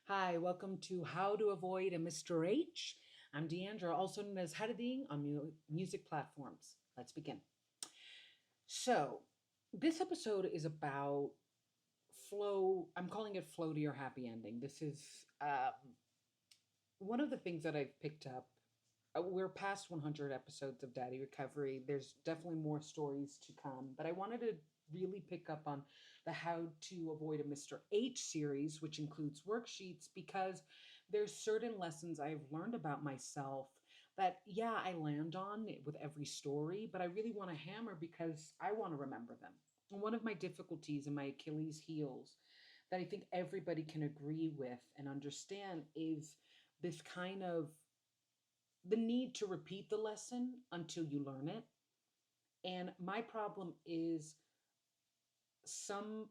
Hi, welcome to How to Avoid a Mr. H. I'm Deandra, also known as Hadading on music platforms. Let's begin. So, this episode is about flow. I'm calling it Flow to Your Happy Ending. This is one of the things that I've picked up. We're past 100 episodes of Daddy Recovery. There's definitely more stories to come, but I wanted to really pick up on the How to Avoid a Mr. H series, which includes worksheets, because there's certain lessons I've learned about myself that, yeah, I land on with every story, but I really want to hammer because I want to remember them. And one of my difficulties and my Achilles heels that I think everybody can agree with and understand is this kind of the need to repeat the lesson until you learn it. And my problem is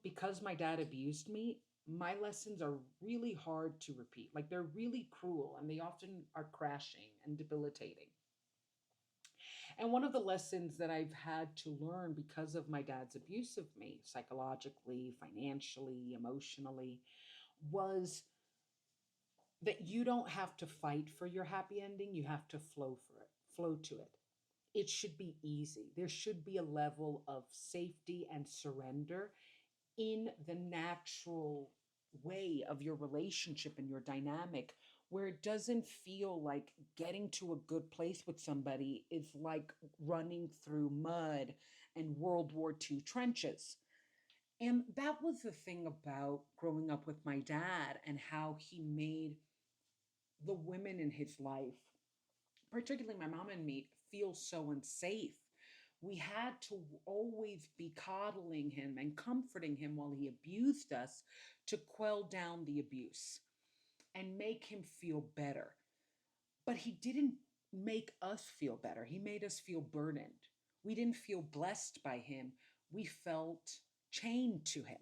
because my dad abused me, my lessons are really hard to repeat. Like they're really cruel and they often are crashing and debilitating. And one of the lessons that I've had to learn because of my dad's abuse of me, psychologically, financially, emotionally, was that you don't have to fight for your happy ending, you have to flow to it. It should be easy. There should be a level of safety and surrender in the natural way of your relationship and your dynamic, where it doesn't feel like getting to a good place with somebody is like running through mud and World War II trenches. And that was the thing about growing up with my dad and how he made the women in his life, particularly my mom and me, feel so unsafe. We had to always be coddling him and comforting him while he abused us to quell down the abuse and make him feel better. But he didn't make us feel better. He made us feel burdened. We didn't feel blessed by him. We felt chained to him.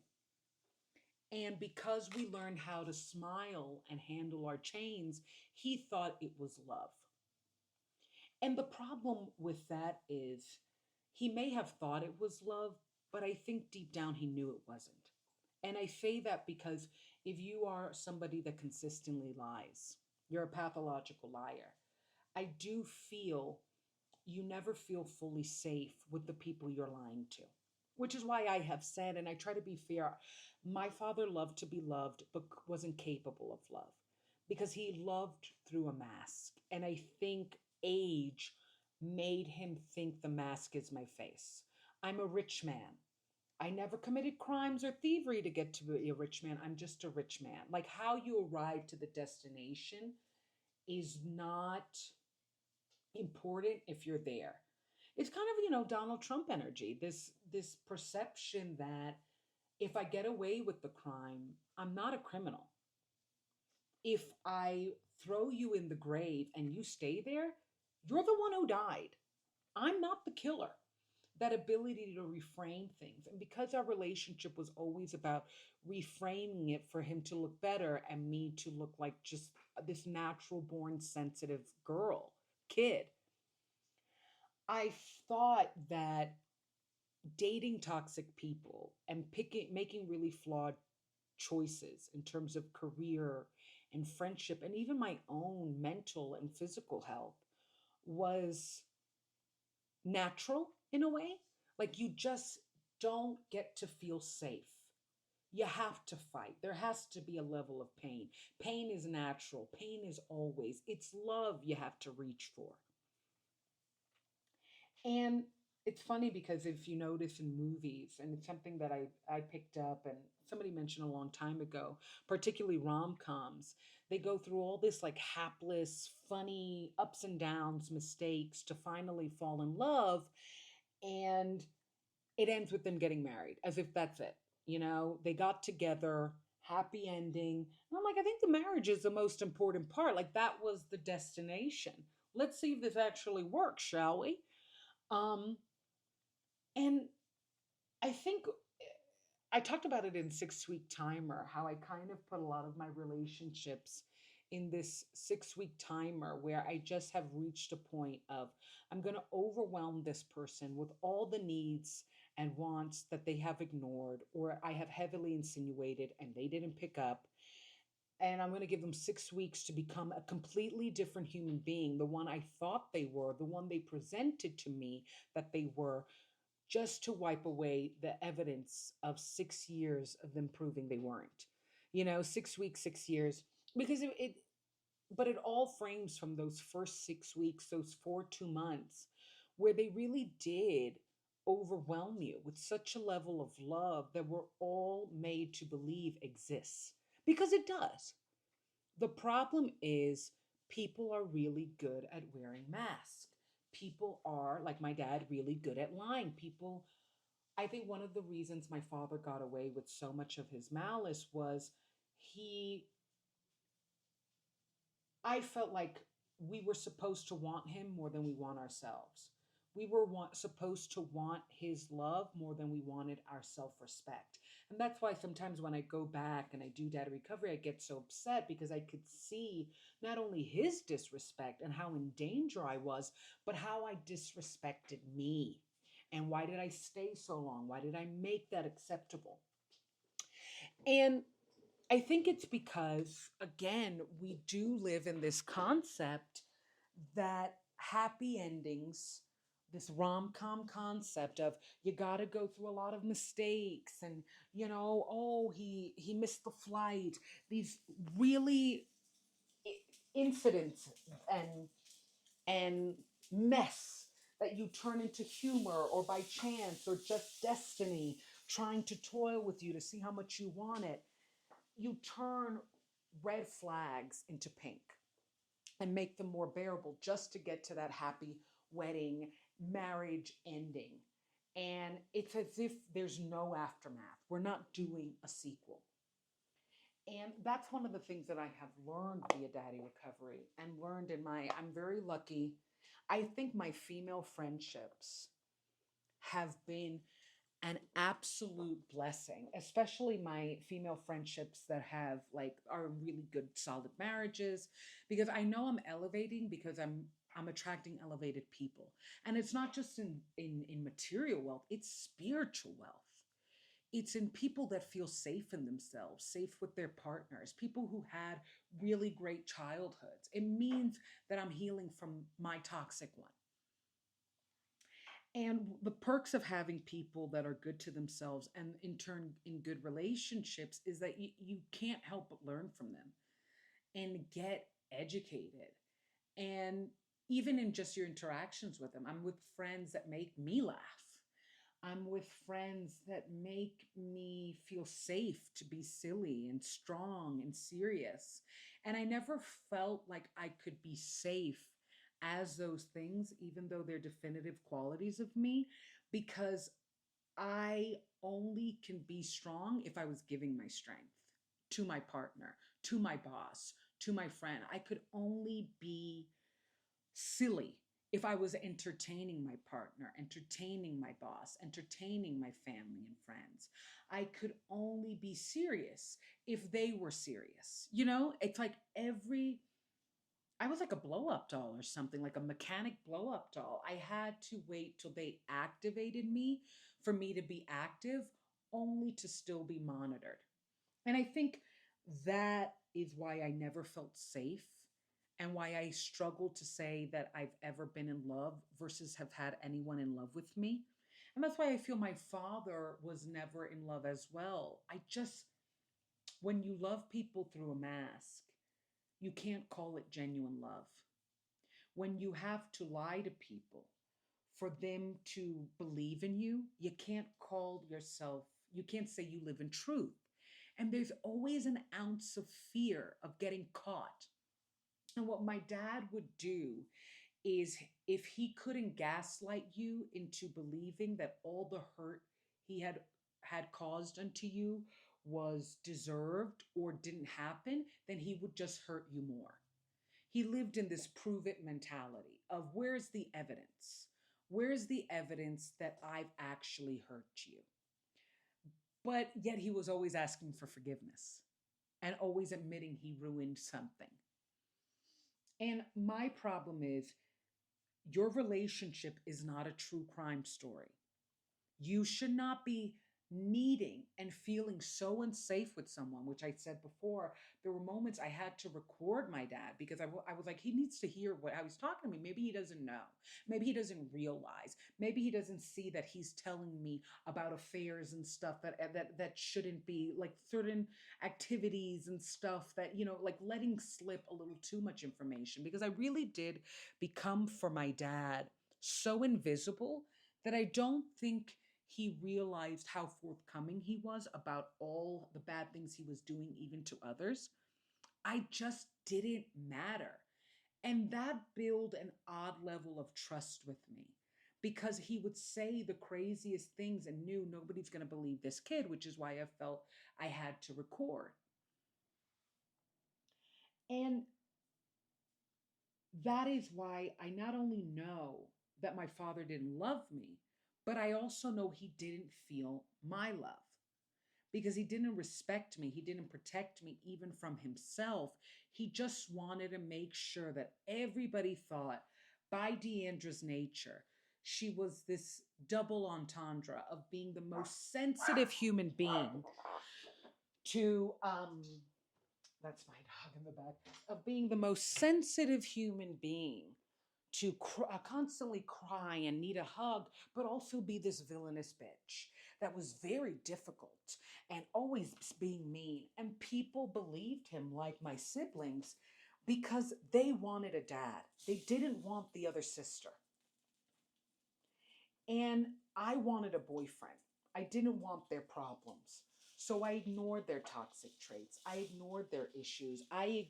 And because we learned how to smile and handle our chains, he thought it was love. And the problem with that is he may have thought it was love, but I think deep down he knew it wasn't. And I say that because if you are somebody that consistently lies, you're a pathological liar. I do feel you never feel fully safe with the people you're lying to. Which is why I have said, and I try to be fair, my father loved to be loved, but wasn't capable of love because he loved through a mask. And I think age made him think the mask is my face. I'm a rich man. I never committed crimes or thievery to get to be a rich man. I'm just a rich man. Like how you arrive to the destination is not important if you're there. It's kind of, Donald Trump energy. This perception that if I get away with the crime, I'm not a criminal. If I throw you in the grave and you stay there, you're the one who died. I'm not the killer. That ability to reframe things. And because our relationship was always about reframing it for him to look better and me to look like just this natural born sensitive kid, I thought that dating toxic people and making really flawed choices in terms of career and friendship and even my own mental and physical health was natural in a way. Like you just don't get to feel safe. You have to fight. There has to be a level of pain. Pain is natural. Pain is always. It's love you have to reach for. And it's funny because if you notice in movies, and it's something that I picked up and somebody mentioned a long time ago, particularly rom-coms, they go through all this like hapless, funny ups and downs, mistakes to finally fall in love. And it ends with them getting married as if that's it. They got together, happy ending. And I'm like, I think the marriage is the most important part. Like that was the destination. Let's see if this actually works, shall we? Um, and I think I talked about it in 6 week timer, how I kind of put a lot of my relationships in this 6 week timer where I just have reached a point of I'm going to overwhelm this person with all the needs and wants that they have ignored or I have heavily insinuated and they didn't pick up. and I'm going to give them 6 weeks to become a completely different human being, the one I thought they were, the one they presented to me that they were, just to wipe away the evidence of 6 years of them proving they weren't. 6 weeks, 6 years, because but it all frames from those first 6 weeks, those 2 months, where they really did overwhelm you with such a level of love that we're all made to believe exists. Because it does. The problem is people are really good at wearing masks. People are, like my dad, really good at lying. I think one of the reasons my father got away with so much of his malice was he, I felt like we were supposed to want him more than we want ourselves. Supposed to want his love more than we wanted our self respect. And that's why sometimes when I go back and I do data recovery, I get so upset because I could see not only his disrespect and how in danger I was, but how I disrespected me. And why did I stay so long? Why did I make that acceptable? And I think it's because, again, we do live in this concept that happy endings, this rom com concept of you got to go through a lot of mistakes and, oh, he missed the flight, these really incidents and and mess that you turn into humor or by chance or just destiny trying to toil with you to see how much you want it. You turn red flags into pink and make them more bearable just to get to that happy wedding, marriage ending. And it's as if there's no aftermath. We're not doing a sequel. And that's one of the things that I have learned via Daddy Recovery and learned I'm very lucky. I think my female friendships have been an absolute blessing, especially my female friendships that have are really good solid marriages, because I know I'm elevating because I'm attracting elevated people. And it's not just in material wealth, it's spiritual wealth. It's in people that feel safe in themselves, safe with their partners, people who had really great childhoods. It means that I'm healing from my toxic one. And the perks of having people that are good to themselves and in turn in good relationships is that you can't help but learn from them and get educated. And even in just your interactions with them, I'm with friends that make me laugh. I'm with friends that make me feel safe to be silly and strong and serious. And I never felt like I could be safe as those things, even though they're definitive qualities of me, because I only can be strong if I was giving my strength to my partner, to my boss, to my friend. I could only be silly if I was entertaining my partner, entertaining my boss, entertaining my family and friends. I could only be serious if they were serious. It's like I was like a blow up doll or something, like a mechanic blow up doll. I had to wait till they activated me for me to be active, only to still be monitored. And I think that is why I never felt safe and why I struggle to say that I've ever been in love versus have had anyone in love with me. And that's why I feel my father was never in love as well. When you love people through a mask, you can't call it genuine love. When you have to lie to people for them to believe in you, you can't say you live in truth. And there's always an ounce of fear of getting caught. And what my dad would do is, if he couldn't gaslight you into believing that all the hurt he had caused unto you was deserved or didn't happen, then he would just hurt you more. He lived in this prove it mentality of where's the evidence? Where's the evidence that I've actually hurt you? But yet he was always asking for forgiveness and always admitting he ruined something. And my problem is your relationship is not a true crime story. You should not be needing and feeling so unsafe with someone, which I said before, there were moments I had to record my dad because I was like, he needs to hear what I was talking to me. Maybe he doesn't know. Maybe he doesn't realize. Maybe he doesn't see that he's telling me about affairs and stuff that shouldn't be, like certain activities and stuff that, like letting slip a little too much information, because I really did become for my dad so invisible that I don't think he realized how forthcoming he was about all the bad things he was doing, even to others. I just didn't matter. And that built an odd level of trust with me because he would say the craziest things and knew nobody's going to believe this kid, which is why I felt I had to record. And that is why I not only know that my father didn't love me, but I also know he didn't feel my love because he didn't respect me. He didn't protect me even from himself. He just wanted to make sure that everybody thought, by Deandra's nature, she was this double entendre of being the most sensitive human being to that's my dog in the back, of being the most sensitive human being to constantly cry and need a hug, but also be this villainous bitch that was very difficult and always being mean. And people believed him, like my siblings, because they wanted a dad. They didn't want the other sister. And I wanted a boyfriend. I didn't want their problems. So I ignored their toxic traits. I ignored their issues. I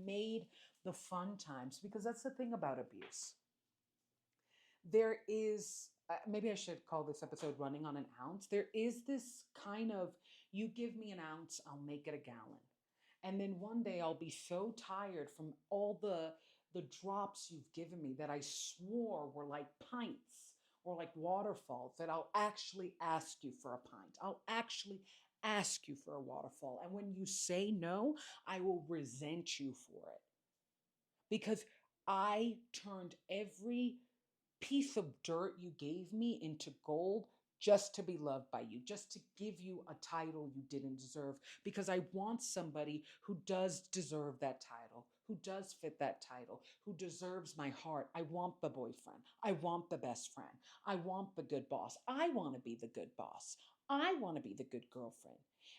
made the fun times, because that's the thing about abuse. There is, maybe I should call this episode Running on an Ounce. There is this kind of, you give me an ounce, I'll make it a gallon. And then one day I'll be so tired from all the drops you've given me that I swore were like pints or like waterfalls, that I'll actually ask you for a pint. I'll actually ask you for a waterfall. And when you say no, I will resent you for it. Because I turned every piece of dirt you gave me into gold just to be loved by you, just to give you a title you didn't deserve, because I want somebody who does deserve that title, who does fit that title, who deserves my heart. I want the boyfriend. I want the best friend. I want the good boss. I want to be the good boss. I want to be the good girlfriend.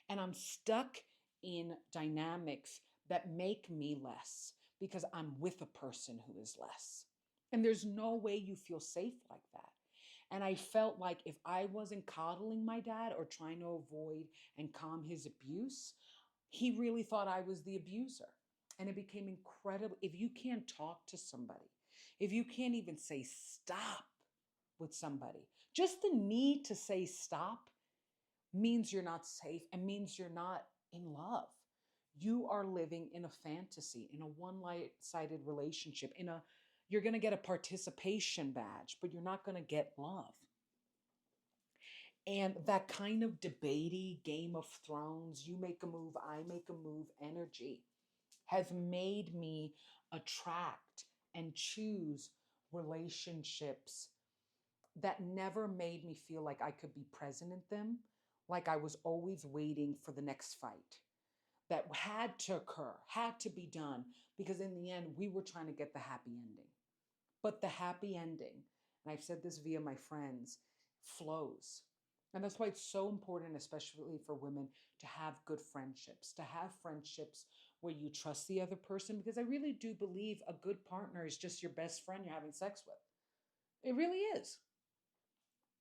And I'm stuck in dynamics that make me less because I'm with a person who is less. And there's no way you feel safe like that. And I felt like if I wasn't coddling my dad or trying to avoid and calm his abuse, he really thought I was the abuser. And it became incredible. If you can't talk to somebody, if you can't even say stop with somebody, just the need to say stop means you're not safe and means you're not in love. You are living in a fantasy, in a one-sided relationship, you're going to get a participation badge, but you're not going to get love. And that kind of debatey Game of Thrones, you make a move, I make a move energy has made me attract and choose relationships that never made me feel like I could be present in them, like I was always waiting for the next fight that had to occur, had to be done, because in the end, we were trying to get the happy ending. But the happy ending, and I've said this via my friends, flows. And that's why it's so important, especially for women, to have good friendships, to have friendships where you trust the other person, because I really do believe a good partner is just your best friend you're having sex with. It really is.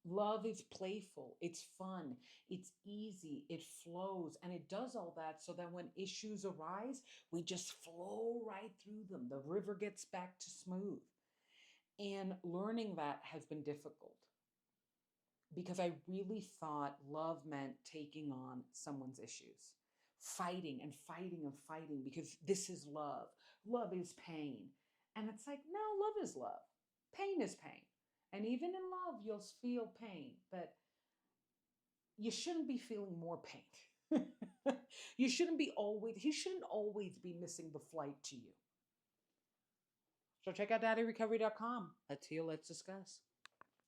Love is playful, it's fun, it's easy, it flows, and it does all that so that when issues arise, we just flow right through them. The river gets back to smooth. And learning that has been difficult because I really thought love meant taking on someone's issues, fighting and fighting and fighting because this is love. Love is pain. And it's like, no, love is love. Pain is pain. And even in love, you'll feel pain, but you shouldn't be feeling more pain. You shouldn't be always, he shouldn't always be missing the flight to you. So check out daddyrecovery.com. Let's heal, let's discuss.